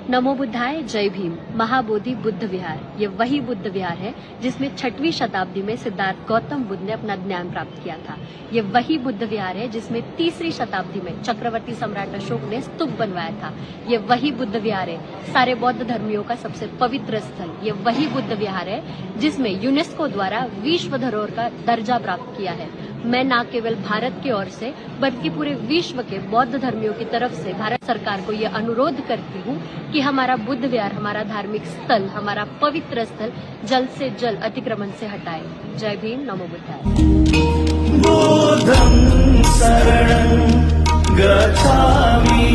नमो बुद्धाय, जय भीम। महाबोधि बुद्ध विहार ये वही बुद्ध विहार है जिसमें 6वीं शताब्दी में सिद्धार्थ गौतम बुद्ध ने अपना ज्ञान प्राप्त किया था। ये वही बुद्ध विहार है जिसमें 3री शताब्दी में चक्रवर्ती सम्राट अशोक ने स्तूप बनवाया था। ये वही बुद्ध विहार है सारे बौद्ध धर्मियों का सबसे पवित्र स्थल। ये वही बुद्ध विहार है जिसमें यूनेस्को द्वारा विश्व धरोहर का दर्जा प्राप्त किया है। मैं न केवल भारत की ओर से बल्कि पूरे विश्व के बौद्ध धर्मियों की तरफ से भारत सरकार को यह अनुरोध करती हूँ कि हमारा बुद्ध विहार, हमारा धार्मिक स्थल, हमारा पवित्र स्थल जल्द से जल्द अतिक्रमण से हटाए। जय भीम, नमो बुद्धाय। बुद्धं शरणं गच्छामि।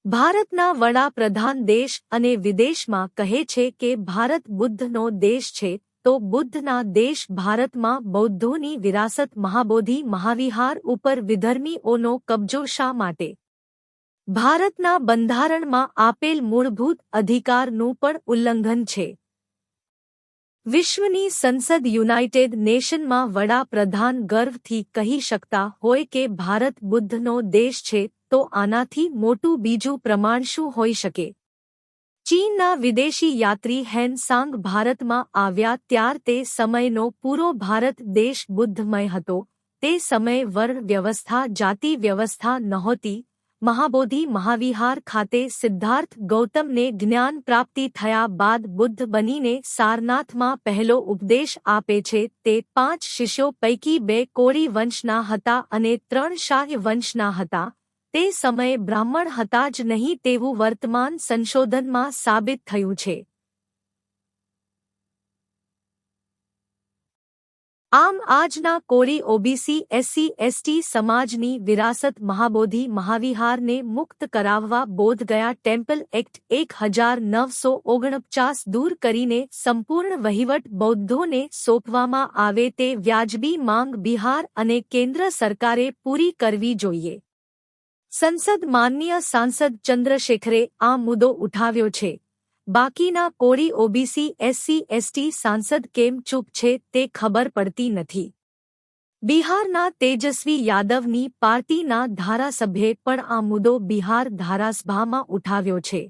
ભારતના વડાપ્રધાન દેશ અને વિદેશમાં કહે છે કે ભારત બુદ્ધનો દેશ છે, તો બુદ્ધના દેશ ભારતમાં બૌદ્ધોની વિરાસત મહાબોધિ મહાવિહાર ઉપર વિધર્મીઓનો કબજો શા માટે? ભારતના બંધારણમાં આપેલ મૂળભૂત અધિકારનું પણ ઉલ્લંઘન છે। વિશ્વની સંસદ યુનાઇટેડ નેશનમાં વડાપ્રધાન ગર્વથી કહી શકતા હોય કે ભારત બુદ્ધનો દેશ છે, તો આનાથી મોટું બીજું પ્રમાણ શું હોઈ શકે? ચીનના વિદેશી યાત્રી હેન સાંગ ભારતમાં આવ્યા ત્યાર તે સમયનો પૂરો ભારત દેશ બુદ્ધમય હતો। તે સમયે વર્ણ વ્યવસ્થા, જાતિ વ્યવસ્થા નહોતી। મહાબોધિ મહાવિહાર ખાતે સિદ્ધાર્થ ગૌતમને જ્ઞાન પ્રાપ્તિ થયા બાદ બુદ્ધ બનીને સારનાથમાં પહેલો ઉપદેશ આપે છે। તે 5 શિષ્યો પૈકી 2 કોળી વંશના હતા અને 3 શાહી વંશના હતા। તે સમયે બ્રાહ્મણ હતા જ નહીં તેવું વર્તમાન સંશોધનમાં સાબિત થયું છે। આમ આજના કોળી ઓબીસી એસસી એસટી સમાજની વિરાસત મહાબોધિ મહાવિહારને મુક્ત કરાવવા બોધગયા ટેમ્પલ એક્ટ 1949 દૂર કરીને સંપૂર્ણ વહીવટ બૌદ્ધોને સોંપવામાં આવે તે વ્યાજબી માંગ બિહાર અને કેન્દ્ર સરકારે પૂરી કરવી જોઈએ। સંસદ માનનીય સાંસદ ચંદ્રશેખરે આ મુદ્દો ઉઠાવ્યો છે। બાકીના કોળી ઓબીસી એસસી એસટી સાંસદ કેમ ચૂપ છે તે ખબર પડતી નથી। બિહારના તેજસ્વી યાદવની પાર્ટીના ધારાસભ્યે પણ આ મુદ્દો બિહાર ધારાસભામાં ઉઠાવ્યો છે।